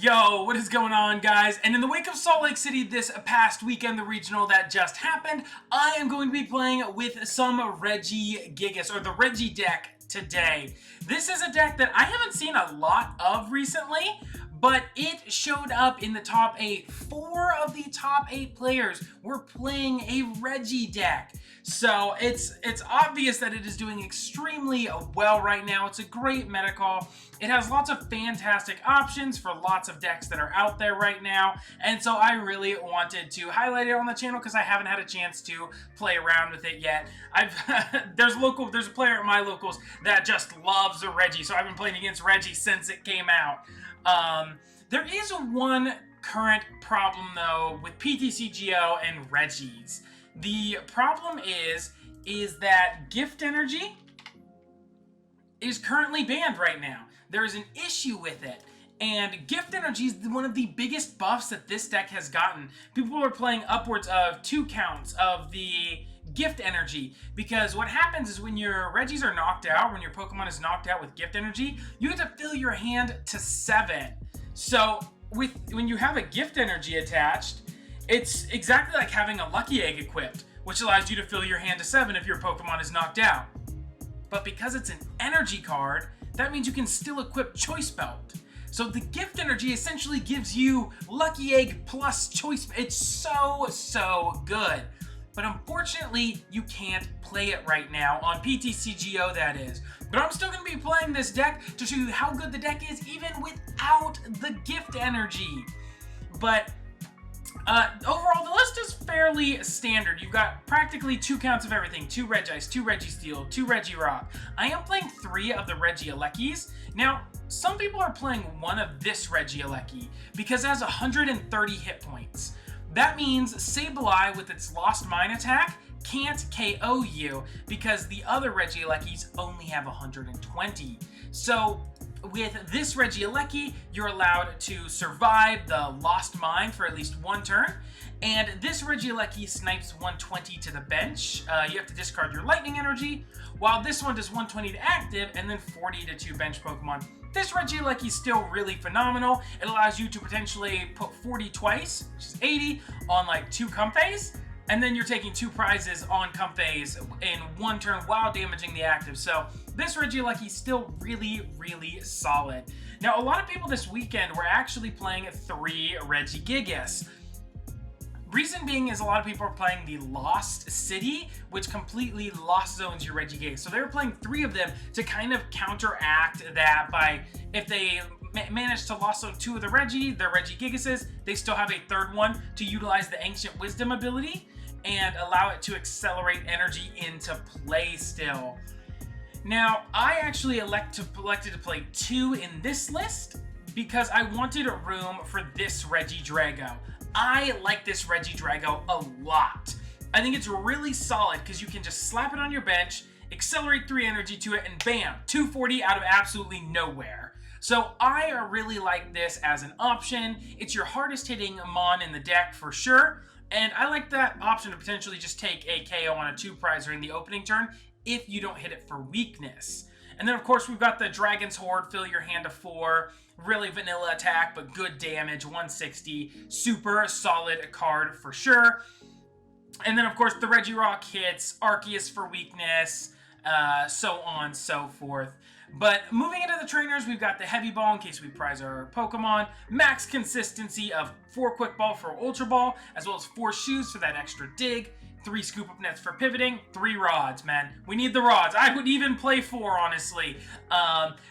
Yo, what is going on, guys? And in the wake of Salt Lake City this past weekend, the regional that just happened, I am going to be playing with some Regi Gigas, or the Regi deck today. This is a deck that I haven't seen a lot of recently, but it showed up in the top 8. 4 of the top 8 players were playing a Regi deck. So it's obvious that it is doing extremely well right now. It's a great meta call. It has lots of fantastic options for lots of decks that are out there right now. And so I really wanted to highlight it on the channel because I haven't had a chance to play around with it yet. There's a player at my locals that just loves a Regi, so I've been playing against Regi since it came out. There is one current problem though with PTCGO and Regis. The problem is that gift energy is currently banned right now. There is an issue with it, and gift energy is one of the biggest buffs that this deck has gotten. People are playing upwards of 2 counts of the gift energy, because what happens is when your Regis are knocked out, when your Pokemon is knocked out with gift energy, you have to fill your hand to 7. So when you have a gift energy attached, it's exactly like having a Lucky Egg equipped, which allows you to fill your hand to 7 if your Pokemon is knocked out. But because it's an energy card, that means you can still equip Choice Belt. So the gift energy essentially gives you Lucky Egg plus Choice. It's so good. But unfortunately, you can't play it right now on PTCGO, that is. But I'm still going to be playing this deck to show you how good the deck is even without the gift energy. But overall, the list is fairly standard. You've got practically 2 counts of everything. 2 Regice, 2 Registeel, 2 Regirock. I am playing 3 of the Regielekis. Now, some people are playing 1 of this Regieleki because it has 130 hit points. That means Sableye with its Lost Mine attack can't KO you because the other Regielekis only have 120. So with this Regieleki, you're allowed to survive the Lost Mine for at least 1 turn, and this Regieleki snipes 120 to the bench. You have to discard your Lightning Energy, while this one does 120 to active and then 40 to 2 bench Pokemon. This Regieleki is still really phenomenal. It allows you to potentially put 40 twice, which is 80, on like 2 Comfeys, and then you're taking 2 prizes on Comfeys in 1 turn while damaging the active. So this Regieleki is still really solid. Now, a lot of people this weekend were actually playing 3 Regigigas. Reason being is a lot of people are playing the Lost City, which completely lost zones your Regigigas. So they were playing 3 of them to kind of counteract that by, if they manage to lost zone 2 of the Regigigases, they still have a 3rd one to utilize the Ancient Wisdom ability and allow it to accelerate energy into play still. Now, I actually elected to play 2 in this list because I wanted a room for this Regidrago. I like this Regidrago a lot. I think it's really solid because you can just slap it on your bench, accelerate 3 energy to it, and bam, 240 out of absolutely nowhere. So I really like this as an option. It's your hardest hitting Mon in the deck for sure, and I like that option to potentially just take a KO on a 2 prize during the opening turn if you don't hit it for weakness. And then of course we've got the Dragon's Horde, fill your hand to 4, really vanilla attack but good damage, 160, super solid card for sure. And then of course the Regirock hits, Arceus for weakness, so on so forth. But moving into the trainers, we've got the Heavy Ball in case we prize our Pokemon, max consistency of 4 Quick Ball for Ultra Ball, as well as 4 Shoes for that extra dig, 3 Scoop Up Nets for pivoting, 3 Rods, man. We need the Rods. I would even play 4, honestly,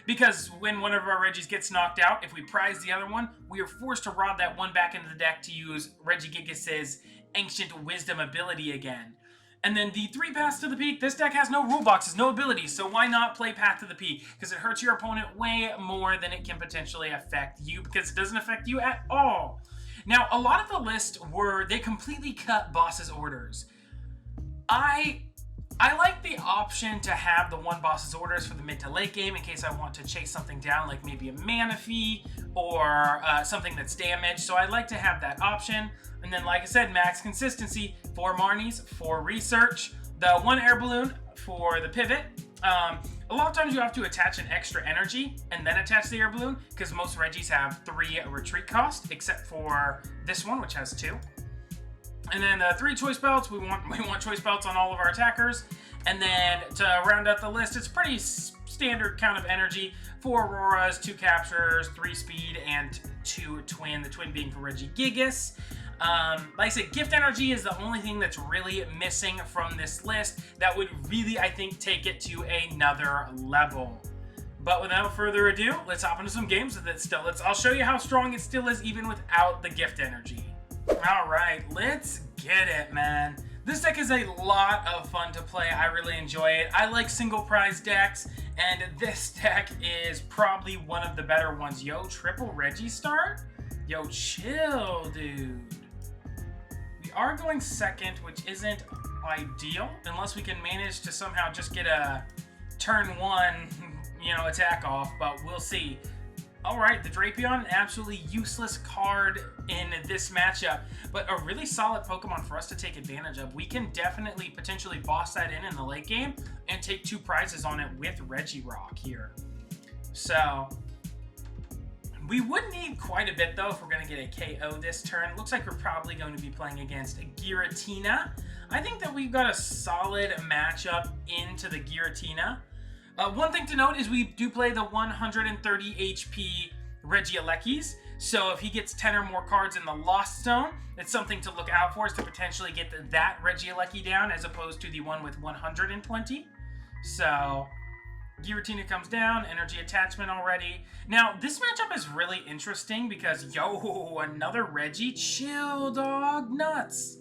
because when one of our Regis gets knocked out, if we prize the other one, we are forced to rod that one back into the deck to use Regigigas' Ancient Wisdom ability again. And then the 3 Paths to the Peak, this deck has no rule boxes, no abilities, so why not play Path to the Peak? Because it hurts your opponent way more than it can potentially affect you, because it doesn't affect you at all. Now, a lot of the list they completely cut boss's orders. I like the option to have the 1 boss's orders for the mid to late game in case I want to chase something down, like maybe a Manaphy or something that's damaged. So I like to have that option. And then, like I said, max consistency, 4 Marnies, 4 Research, the 1 Air Balloon for the pivot, A lot of times you have to attach an extra energy and then attach the air balloon, because most Regis have 3 retreat cost, except for this one, which has 2. And then 3 choice belts. We want choice belts on all of our attackers. And then to round out the list, it's pretty standard count of energy: 4 Auroras, 2 captures, 3 speed, and 2 twin. The twin being for Regigigas. Like I said, gift energy is the only thing that's really missing from this list that would really, I think, take it to another level. But without further ado, let's hop into some games with it still. I'll show you how strong it still is even without the gift energy. Alright, let's get it, man. This deck is a lot of fun to play. I really enjoy it. I like single prize decks, and this deck is probably one of the better ones. Yo, triple Regi start? Yo, chill, dude. We are going second, which isn't ideal, unless we can manage to somehow just get a turn 1, attack off, but we'll see. Alright, the Drapion, an absolutely useless card in this matchup, but a really solid Pokemon for us to take advantage of. We can definitely potentially boss that in the late game and take 2 prizes on it with Regirock here. So we would need quite a bit, though, if we're going to get a KO this turn. Looks like we're probably going to be playing against Giratina. I think that we've got a solid matchup into the Giratina. One thing to note is we do play the 130 HP Regielekis, so if he gets 10 or more cards in the Lost Zone, it's something to look out for, is to potentially get that Regieleki down as opposed to the one with 120. So Giratina comes down, energy attachment already. Now, this matchup is really interesting because, yo, another Regi. Chill, dog. Nuts.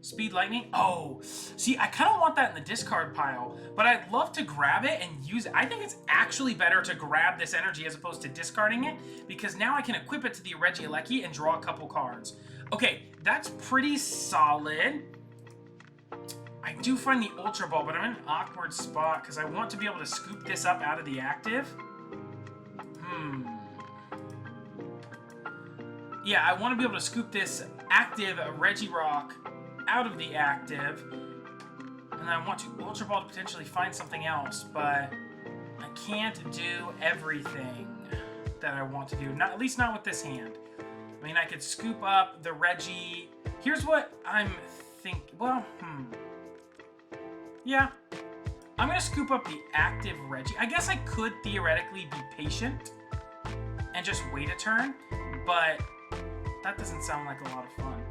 Speed Lightning. Oh, see, I kind of want that in the discard pile, but I'd love to grab it and use it. I think it's actually better to grab this energy as opposed to discarding it, because now I can equip it to the Regieleki and draw a couple cards. Okay, that's pretty solid. I do find the Ultra Ball, but I'm in an awkward spot because I want to be able to scoop this up out of the active. Yeah, I want to be able to scoop this active Regirock out of the active, and I want to Ultra Ball to potentially find something else, but I can't do everything that I want to do. At least not with this hand. I mean, I could scoop up the Regi. Here's what I'm thinking. Well, yeah. I'm going to scoop up the active Regi. I guess I could theoretically be patient and just wait a turn, but that doesn't sound like a lot of fun.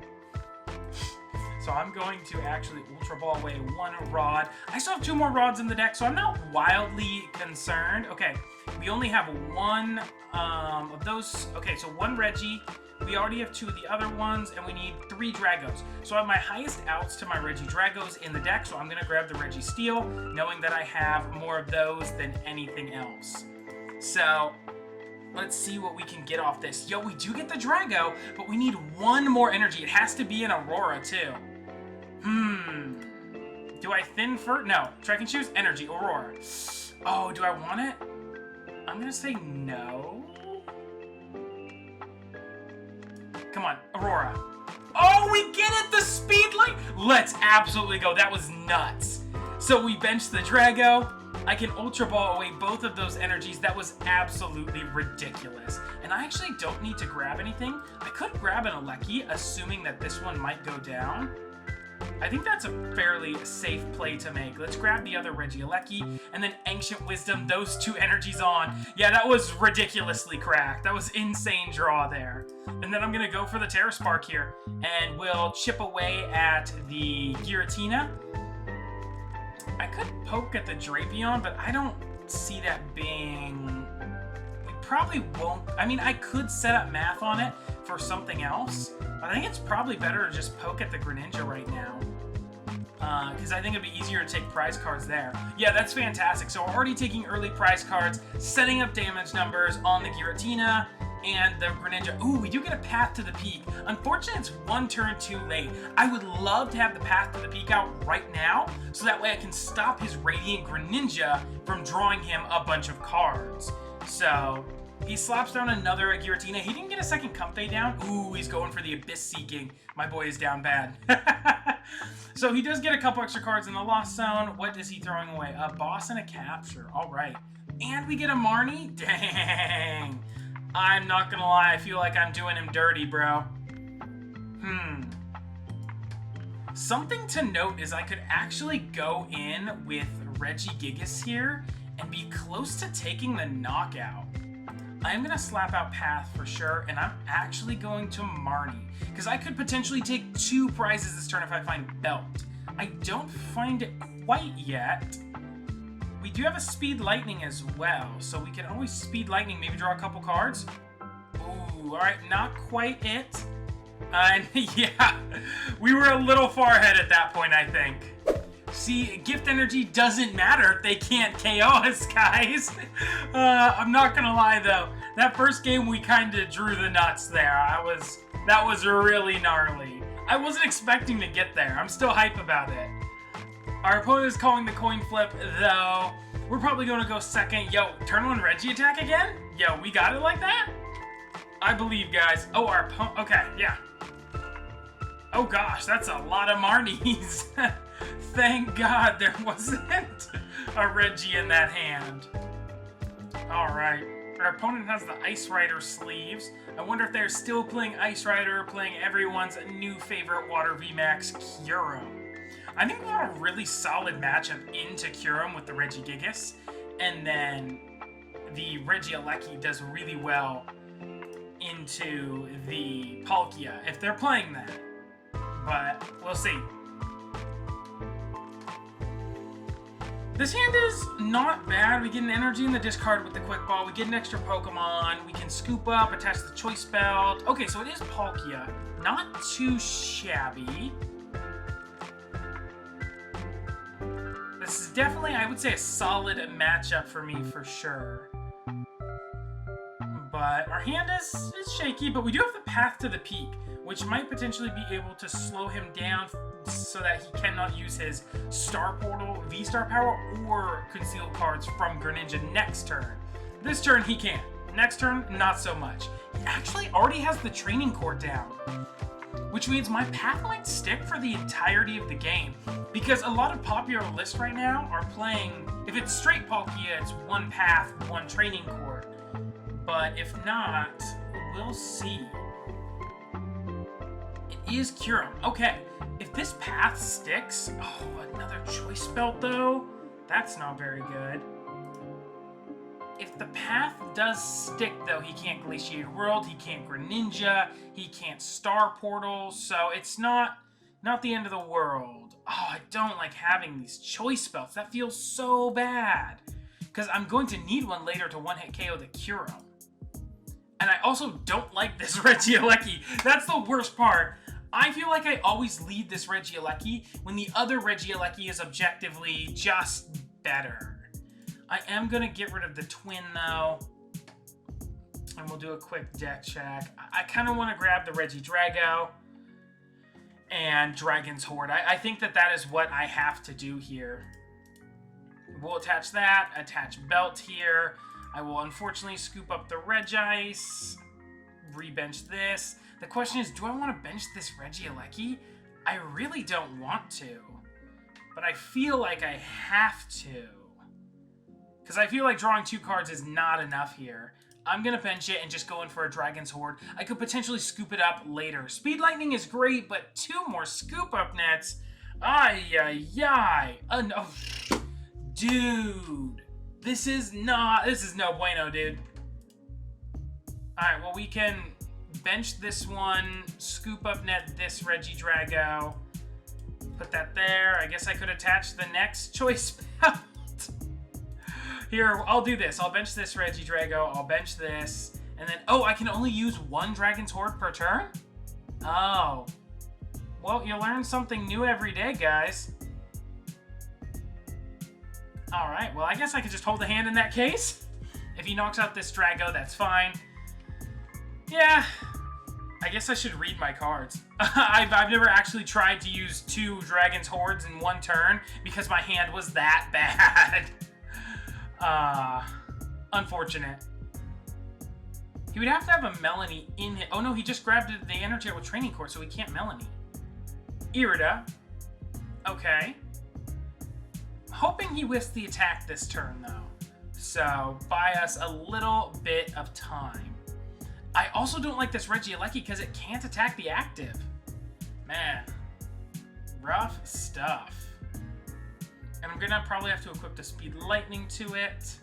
So I'm going to actually Ultra Ball away 1 Rod. I still have 2 more Rods in the deck, so I'm not wildly concerned. Okay, we only have 1 of those. Okay, so 1 Regi. We already have 2 of the other ones, and we need 3 Dragos. So I have my highest outs to my Regidragos in the deck, so I'm going to grab the Registeel, knowing that I have more of those than anything else. So let's see what we can get off this. Yo, we do get the Drago, but we need 1 more energy. It has to be an Aurora, too. Do I thin for? No. Trekking Shoes, energy, Aurora. Oh, do I want it? I'm going to say no. Come on, Aurora. Oh, we get it! The Speed Light! Let's absolutely go. That was nuts. So we benched the Drago. I can Ultra Ball away both of those energies. That was absolutely ridiculous. And I actually don't need to grab anything. I could grab an Aleki, assuming that this one might go down. I think that's a fairly safe play to make. Let's grab the other Regieleki, and then Ancient Wisdom, those 2 energies on. Yeah, that was ridiculously cracked. That was insane draw there. And then I'm going to go for the Terra Spark here, and we'll chip away at the Giratina. I could poke at the Drapion, but I don't see that being... We probably won't... I mean, I could set up math on it for something else, but I think it's probably better to just poke at the Greninja right now, because I think it'd be easier to take prize cards there. Yeah, that's fantastic. So we're already taking early prize cards, setting up damage numbers on the Giratina and the Greninja. Ooh, we do get a Path to the Peak. Unfortunately, it's 1 turn too late. I would love to have the Path to the Peak out right now, so that way I can stop his Radiant Greninja from drawing him a bunch of cards. So he slaps down another Giratina. He didn't get a second Comfey down. Ooh, he's going for the Abyss Seeking. My boy is down bad. So he does get a couple extra cards in the Lost Zone. What is he throwing away? A boss and a capture. All right. And we get a Marnie? Dang. I'm not gonna lie. I feel like I'm doing him dirty, bro. Something to note is I could actually go in with Regigigas here and be close to taking the knockout. I'm going to slap out Path for sure, and I'm actually going to Marnie, because I could potentially take 2 prizes this turn if I find Belt. I don't find it quite yet. We do have a Speed Lightning as well, so we can always Speed Lightning, maybe draw a couple cards. Ooh, alright, not quite it. And yeah, we were a little far ahead at that point, I think. See, gift energy doesn't matter if they can't KO us, guys. I'm not gonna lie though, that first game we kind of drew the nuts there. That was really gnarly. I wasn't expecting to get there. I'm still hype about it. Our opponent is calling the coin flip though. We're probably gonna go second. Yo, turn 1 Regi attack again? Yo, we got it like that? I believe, guys. Oh, our opponent. Okay, yeah. Oh gosh, that's a lot of Marnies. Thank God there wasn't a Regi in that hand. Alright. Our opponent has the Ice Rider sleeves. I wonder if they're still playing Ice Rider, playing everyone's new favorite Water VMAX, Kyurem. I think we have a really solid matchup into Kyurem with the Regigigas. And then the Regieleki does really well into the Palkia, if they're playing that. But we'll see. This hand is not bad. We get an energy in the discard with the Quick Ball. We get an extra Pokemon. We can scoop up, attach the Choice Belt. Okay, so it is Palkia. Not too shabby. This is definitely, I would say, a solid matchup for me for sure. But our hand is shaky, but we do have the Path to the Peak, which might potentially be able to slow him down so that he cannot use his Star Portal, V-Star power, or conceal cards from Greninja next turn. This turn he can. Next turn, not so much. He actually already has the Training Court down, which means my Path might stick for the entirety of the game, because a lot of popular lists right now are playing, if it's straight Palkia, it's 1 Path, 1 Training Court. But if not, we'll see. It is Kyurem. Okay, if this Path sticks... Oh, another Choice Belt, though? That's not very good. If the Path does stick, though, he can't Glaciate World, he can't Greninja, he can't Star Portal, so it's not the end of the world. Oh, I don't like having these Choice Belts. That feels so bad. Because I'm going to need one later to one-hit KO the Kyurem. And I also don't like this Regieleki. That's the worst part. I feel like I always lead this Regieleki when the other Regieleki is objectively just better. I am going to get rid of the Twin, though. And we'll do a quick deck check. I kind of want to grab the Regidrago and Dragon's Horde. I think that is what I have to do here. We'll attach that, attach Belt here. I will unfortunately scoop up the Regice, re-bench this. The question is, do I want to bench this Regieleki? I really don't want to, but I feel like I have to. Because I feel like drawing 2 cards is not enough here. I'm going to bench it and just go in for a Dragon's Horde. I could potentially scoop it up later. Speed Lightning is great, but 2 more scoop up nets. Ay, ay, ay. No. Dude. This is no bueno, dude. Alright, well, we can bench this one, scoop up net this Regidrago, put that there. I guess I could attach the next Choice Belt. Here, I'll do this. I'll bench this Regidrago, I'll bench this, and then, oh, I can only use 1 Dragon's Horde per turn? Oh. Well, you learn something new every day, guys. Alright, well, I guess I could just hold the hand in that case. If he knocks out this Drago, that's fine. Yeah, I guess I should read my cards. I've never actually tried to use 2 Dragon's Hordes in 1 turn because my hand was that bad. Unfortunate. He would have to have a Melanie in it. Oh no, he just grabbed the energy with Training Court, so he can't Melanie. Irida. Okay. Hoping he whiffs the attack this turn, though. So, buy us a little bit of time. I also don't like this Regieleki because it can't attack the active. Man. Rough stuff. And I'm going to probably have to equip the Speed Lightning to it.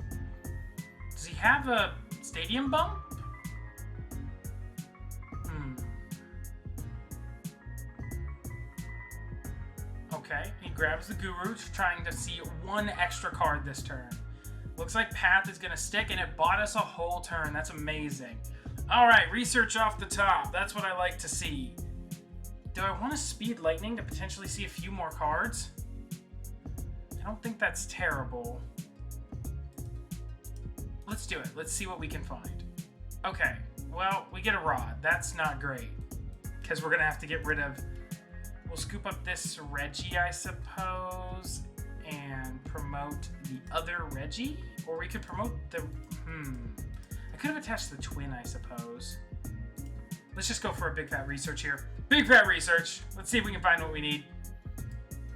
Does he have a Stadium Bump? Okay, he grabs the Guru, trying to see one extra card this turn. Looks like Path is going to stick, and it bought us a whole turn. That's amazing. All right, research off the top. That's what I like to see. Do I want to Speed Lightning to potentially see a few more cards? I don't think that's terrible. Let's do it. Let's see what we can find. Okay, well, we get a Rod. That's not great, because we're going to have to get rid of... We'll scoop up this Regi, I suppose, and promote the other Regi? Or we could promote the... I could have attached the twin, I suppose. Let's just go for a big fat research here. Big fat research. Let's see if we can find what we need.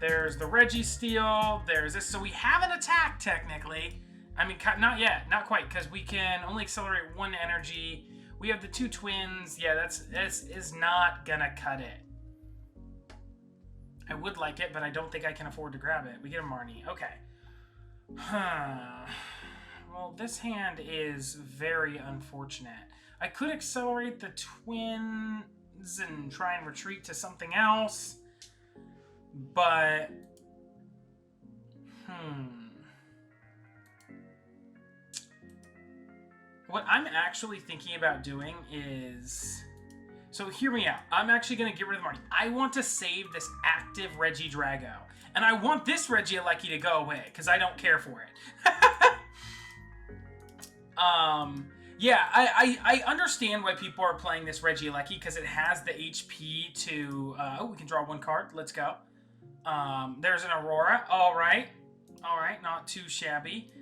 There's the Regi Steel. There's this. So we have an attack, technically. I mean, not yet. Not quite, because we can only accelerate one energy. We have the two twins. Yeah, this is not going to cut it. I would like it, but I don't think I can afford to grab it. We get a Marnie. Okay. Well, this hand is very unfortunate. I could accelerate the twins and try and retreat to something else, but... What I'm actually thinking about doing is... So hear me out. I'm actually going to get rid of the Marnie. I want to save this active Regi Drago. And I want this Regieleki to go away, because I don't care for it. Yeah, I understand why people are playing this Regieleki, because it has the HP to... oh, we can draw one card. Let's go. There's an Aurora. All right. All right, not too shabby.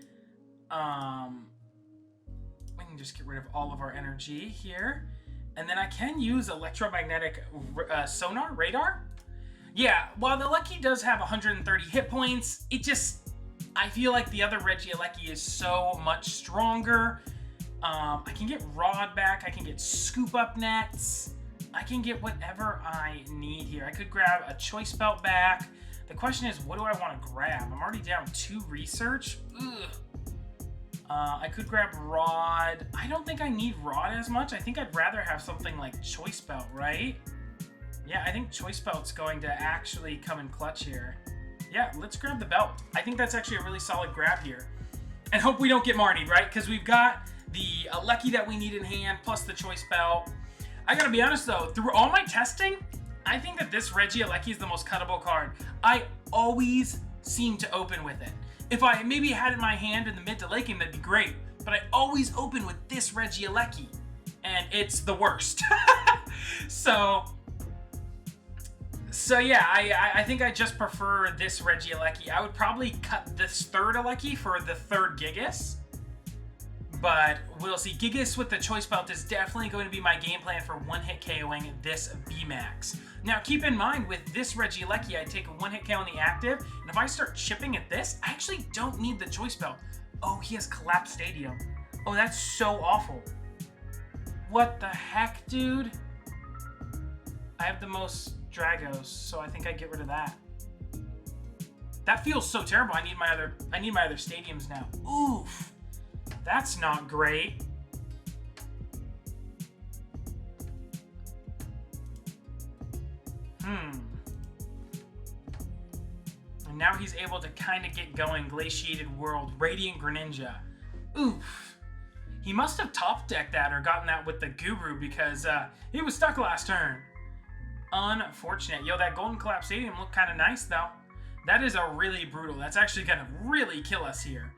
We can just get rid of all of our energy here. And then I can use electromagnetic sonar, radar. Yeah, while the Lucky does have 130 hit points, it just... I feel like the other Regieleki is so much stronger. I can get Rod back. I can get Scoop Up Nets. I can get whatever I need here. I could grab a Choice Belt back. The question is, what do I want to grab? I'm already down 2 research. Ugh. I could grab Rod. I don't think I need Rod as much. I think I'd rather have something like Choice Belt, right? Yeah, I think Choice Belt's going to actually come in clutch here. Yeah, let's grab the belt. I think that's actually a really solid grab here. And hope we don't get Marnied, right? Because we've got the Lucky that we need in hand, plus the Choice Belt. I gotta be honest, though. Through all my testing, I think that this Regieleki is the most cuttable card. I always seem to open with it. If I maybe had it in my hand in the mid to late game, that'd be great. But I always open with this Regieleki, and it's the worst. So yeah, I think I just prefer this Regieleki. I would probably cut this third Aleki for the third Gigas. But we'll see. Gigas with the Choice Belt is definitely going to be my game plan for one-hit KOing this VMAX. Now, keep in mind, with this Regieleki, I take a one-hit KO on the active, and if I start chipping at this, I actually don't need the Choice Belt. Oh, he has Collapsed Stadium. Oh, that's so awful. What the heck, dude? I have the most Dragos, so I think I get rid of that. That feels so terrible. I need my other stadiums now. Oof. That's not great. And now he's able to kind of get going. Glaciated World, Radiant Greninja. Oof. He must have top decked that or gotten that with the Guru because he was stuck last turn. Unfortunate. Yo, that Golden Collapse Stadium looked kind of nice though. That is a really brutal. That's actually going to really kill us here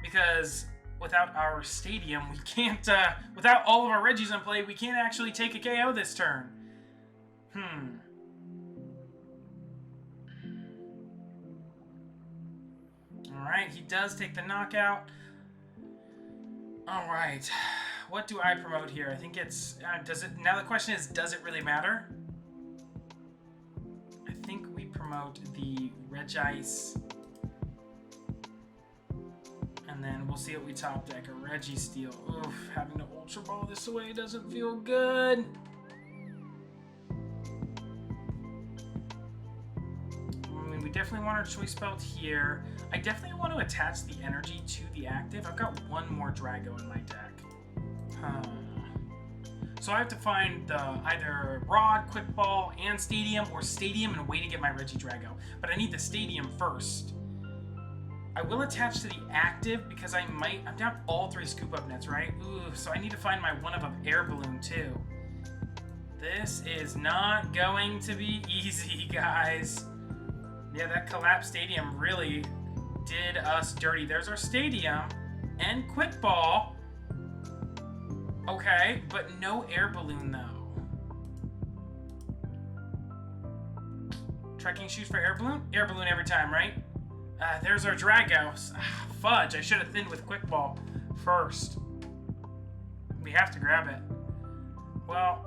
because without our stadium, we can't, without all of our Regis in play, we can't actually take a KO this turn. Alright, he does take the knockout. Alright, what do I promote here? I think it's, now the question is, does it really matter? I think we promote promote the Regice. And then we'll see what we top deck. A Regi Steel. Oof, having to Ultra Ball this way doesn't feel good. I mean, we definitely want our Choice Belt here. I definitely want to attach the energy to the active. I've got one more Drago in my deck. So I have to find the either Rod, Quick Ball, and Stadium, or Stadium and a way to get my Regidrago. But I need the Stadium first. I will attach to the active because I'm down all 3 scoop up nets, right? Ooh, so I need to find my one of air balloon too. This is not going to be easy, guys. Yeah, that collapsed Stadium really did us dirty. There's our Stadium and Quick Ball. Okay, but no air balloon though. Trekking shoes for air balloon? Air balloon every time, right? There's our Drago. Fudge, I should have thinned with Quick Ball first. We have to grab it. Well,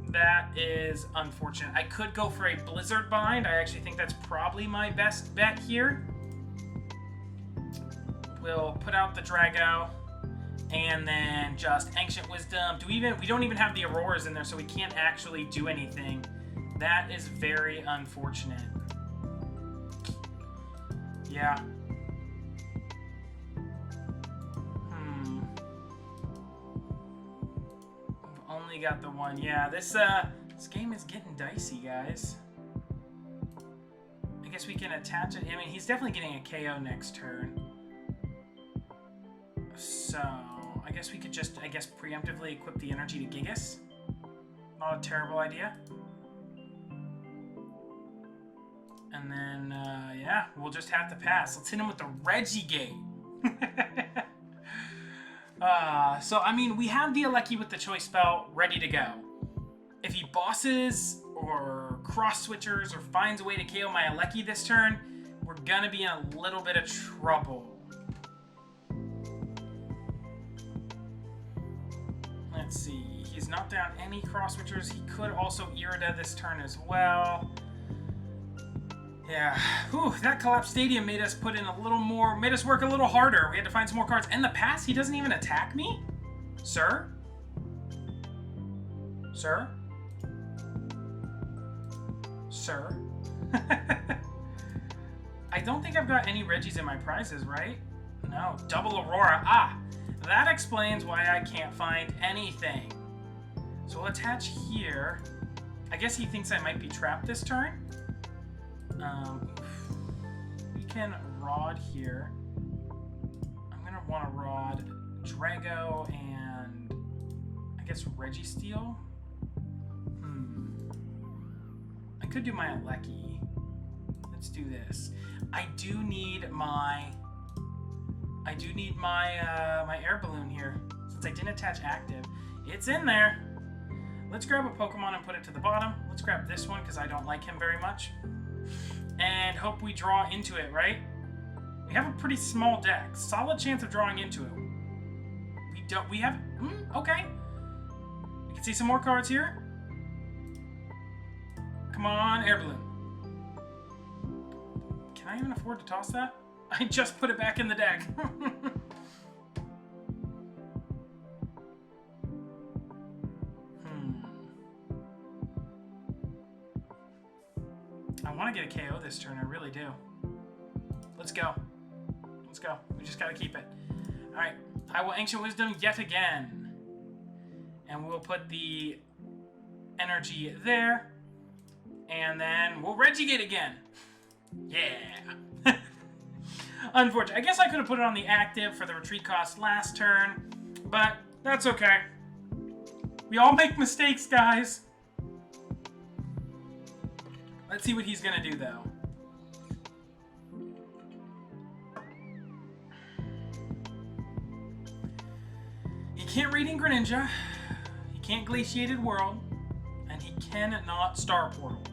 that is unfortunate. I could go for a Blizzard Bind. I actually think that's probably my best bet here. We'll put out the Drago. And then just Ancient Wisdom. We don't even have the Auroras in there, so we can't actually do anything. That is very unfortunate. Yeah. We've only got the one. Yeah, this game is getting dicey, guys. I guess we can attach it. I mean, he's definitely getting a KO next turn. So, I guess we could just, preemptively equip the energy to Gigas. Not a terrible idea. And then, yeah, we'll just have to pass. Let's hit him with the Regigate. So, I mean, we have the Alecki with the Choice Belt ready to go. If he bosses or cross-switchers or finds a way to KO my Alecki this turn, we're going to be in a little bit of trouble. Let's see. He's not down any cross-switchers. He could also Irida this turn as well. Yeah. Whew, that collapsed Stadium made us put in a little more, made us work a little harder. We had to find some more cards. And the pass, he doesn't even attack me? Sir? Sir? Sir? I don't think I've got any Regis in my prizes, right? No. Double Aurora. Ah! That explains why I can't find anything. So we'll attach here. I guess he thinks I might be trapped this turn. We can Rod here. I'm going to want to Rod Drago and I guess Registeel. I could do my Alecki. Let's do this. I do need my my air balloon here, since I didn't attach active. It's in there. Let's grab a Pokemon and put it to the bottom. Let's grab this one, because I don't like him very much. And hope we draw into it, right? We have a pretty small deck. Solid chance of drawing into it. We have, okay. We can see some more cards here. Come on, air balloon. Can I even afford to toss that? I just put it back in the deck. I want to get a KO this turn, I really do. Let's go. Let's go. We just gotta keep it. Alright, I will Ancient Wisdom yet again. And we'll put the energy there. And then we'll Regigate again. Yeah. Unfortunate. I guess I could have put it on the active for the retreat cost last turn, but that's okay. We all make mistakes, guys. Let's see what he's gonna do, though. He can't read in Greninja. He can't Glaciated World, and he cannot Star Portal.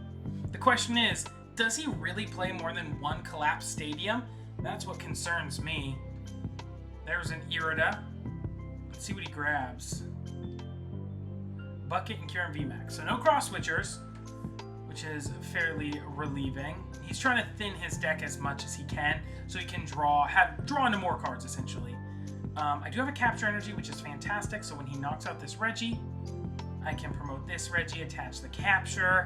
The question is, does he really play more than one collapsed Stadium? That's what concerns me. There's an Irida. Let's see what he grabs. Bucket and Kyurem VMAX. So no cross switchers, which is fairly relieving. He's trying to thin his deck as much as he can so he can draw into more cards, essentially. I do have a capture energy, which is fantastic, so when he knocks out this Regi, I can promote this Regi, attach the capture,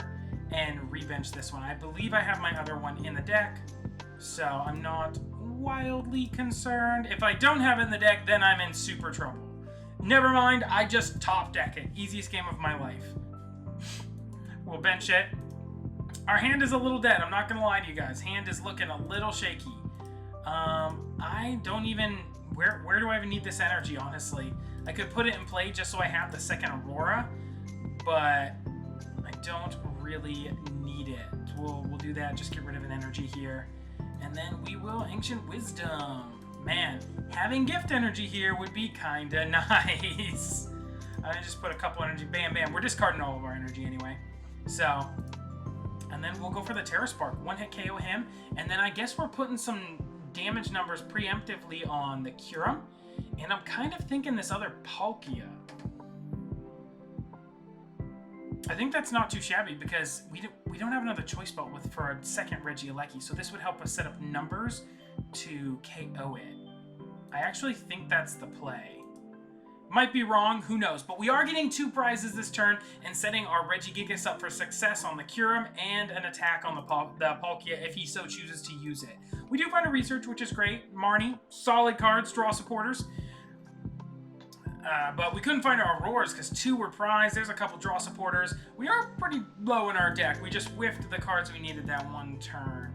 and rebench this one. I believe I have my other one in the deck, so I'm not wildly concerned. If I don't have it in the deck, then I'm in super trouble. Never mind, I just top deck it. Easiest game of my life. We'll bench it. Our hand is a little dead, I'm not gonna lie to you guys. Hand is looking a little shaky. I don't even... Where do I even need this energy, honestly? I could put it in play just so I have the second Aurora, but I don't really need it. We'll do that, just get rid of an energy here. And then we will Ancient Wisdom. Man, having gift energy here would be kinda nice. I just put a couple energy, bam, bam. We're discarding all of our energy anyway. So, and then we'll go for the Terra Spark. One hit KO him, and then I guess we're putting some damage numbers preemptively on the Kyurem, and I'm kind of thinking this other Palkia. I think that's not too shabby because we don't have another choice belt for a second Regieleki, so this would help us set up numbers to KO it. I actually think that's the play. Might be wrong, who knows, but we are getting 2 prizes this turn and setting our Regigigas up for success on the Kyurem and an attack on the Palkia if he so chooses to use it. We do find a research, which is great. Marnie, solid cards, draw supporters. But we couldn't find our Auroras because 2 were prized. There's a couple draw supporters. We are pretty low in our deck. We just whiffed the cards we needed that one turn.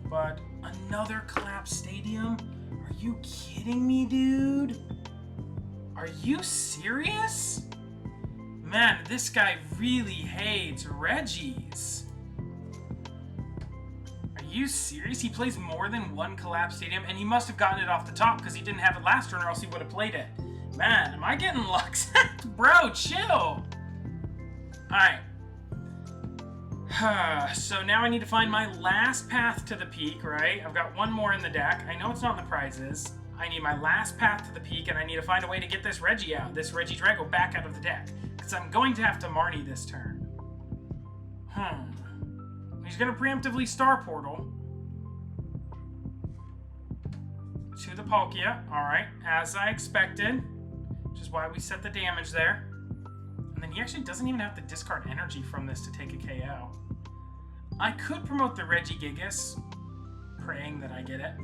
But another collapsed stadium? Are you kidding me, dude? Are you serious? Man, this guy really hates Regis. Are you serious? He plays more than 1 collapsed stadium, and he must have gotten it off the top because he didn't have it last turn or else he would have played it. Man, am I getting luck? Bro, chill. Alright. So now I need to find my last path to the peak, right? I've got 1 more in the deck. I know it's not in the prizes. I need my last path to the peak, and I need to find a way to get this Regi out, this Regidrago back out of the deck. Because I'm going to have to Marnie this turn. He's going to preemptively Star Portal to the Palkia. Alright, as I expected. Which is why we set the damage there. And then he actually doesn't even have to discard energy from this to take a KO. I could promote the Regigigas, praying that I get it.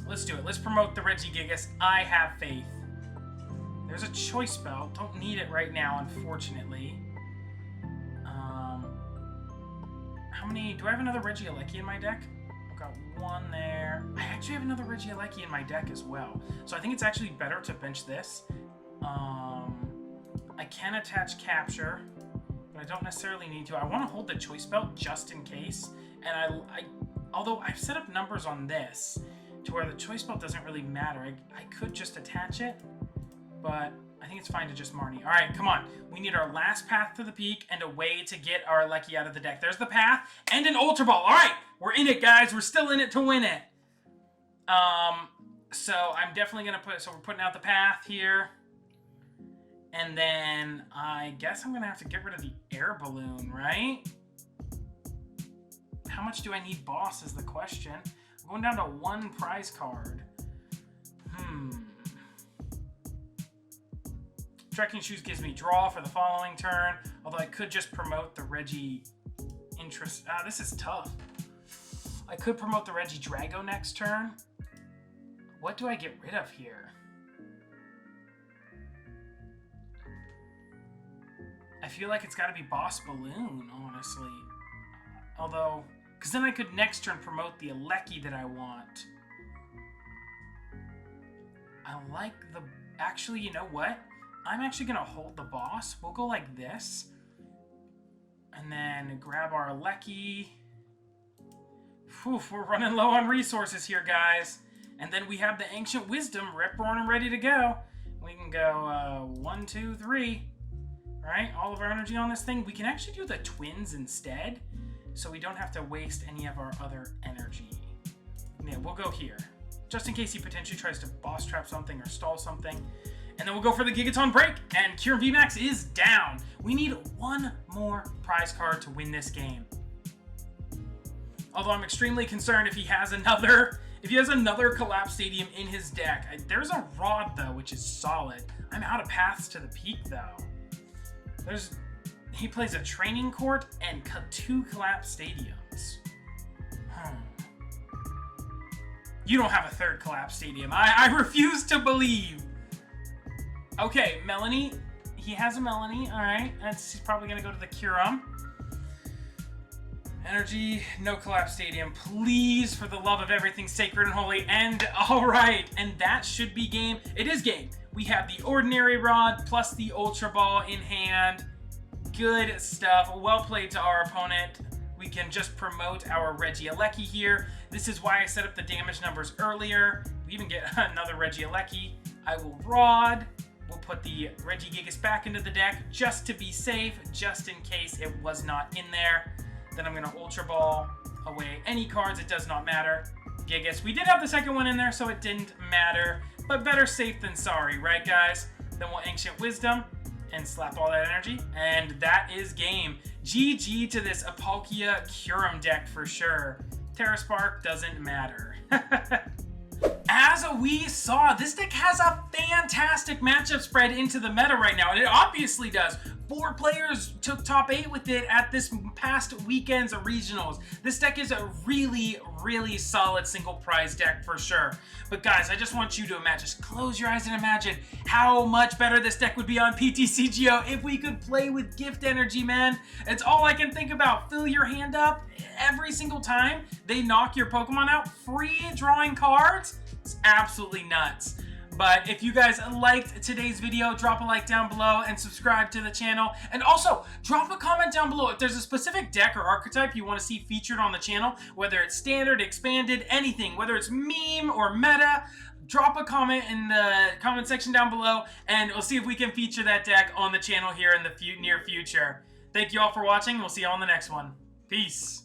Let's do it. Let's promote the Regigigas. I have faith. There's a choice spell. Don't need it right now, unfortunately. How many... Do I have another Regieleki in my deck? I've got 1 there. I actually have another Regieleki in my deck as well. So I think it's actually better to bench this. I can attach Capture, but I don't necessarily need to. I want to hold the choice belt just in case. And although I've set up numbers on this to where the choice belt doesn't really matter. I could just attach it, but I think it's fine to just Marnie. All right, come on. We need our last path to the peak and a way to get our Lecky out of the deck. There's the path and an Ultra Ball. All right, we're in it, guys. We're still in it to win it. So I'm definitely going to we're putting out the path here. And then I guess I'm going to have to get rid of the air balloon, right? How much do I need boss is the question. I'm going down to 1 prize card. Trekking Shoes gives me draw for the following turn, although I could just promote the Regi interest. This is tough. I could promote the Regidrago next turn. What do I get rid of here? I feel like it's got to be Boss Balloon, honestly. Although, because then I could next turn promote the Lecky that I want. I like the... Actually, you know what? I'm actually going to hold the boss. We'll go like this. And then grab our Lecky. Whew, we're running low on resources here, guys. And then we have the Ancient Wisdom, Ripborn and ready to go. We can go 1, 2, 3. Right? All of our energy on this thing. We can actually do the twins instead, so we don't have to waste any of our other energy. Yeah, we'll go here. Just in case he potentially tries to boss trap something or stall something. And then we'll go for the Gigaton break, and Kyurem VMAX is down. We need one more prize card to win this game. Although I'm extremely concerned if he has another Collapse Stadium in his deck. There's a Rod, though, which is solid. I'm out of paths to the peak, though. He plays a Training Court and 2 Collapse Stadiums. You don't have a 3rd Collapse Stadium. I refuse to believe. Okay, Melanie. He has a Melanie. All right. He's probably going to go to the Kyurem. Energy, no Collapse Stadium. Please, for the love of everything sacred and holy. And all right. And that should be game. It is game. We have the Ordinary Rod plus the Ultra Ball in hand. Good stuff. Well played to our opponent. We can just promote our Regieleki here. This is why I set up the damage numbers earlier. We even get another Regieleki. I will Rod. We'll put the Regigigas back into the deck just to be safe, just in case it was not in there. Then I'm going to Ultra Ball away any cards. It does not matter. Gigas. We did have the second one in there, so it didn't matter. But better safe than sorry, right, guys? Then we'll Ancient Wisdom and slap all that energy. And that is game. GG to this Apalkia Kyurem deck for sure. Terra Spark doesn't matter. As we saw, this deck has a fantastic matchup spread into the meta right now, and it obviously does. 4 players took top 8 with it at this past weekend's regionals. This deck is a really, really solid single prize deck for sure. But guys, I just want you to imagine, just close your eyes and imagine how much better this deck would be on PTCGO if we could play with gift energy, man. It's all I can think about. Fill your hand up every single time they knock your Pokemon out. Free drawing cards. It's absolutely nuts. But if you guys liked today's video, drop a like down below and subscribe to the channel. And also, drop a comment down below if there's a specific deck or archetype you want to see featured on the channel, whether it's standard, expanded, anything, whether it's meme or meta. Drop a comment in the comment section down below, and we'll see if we can feature that deck on the channel here in the near future. Thank you all for watching, and we'll see you all in the next one. Peace.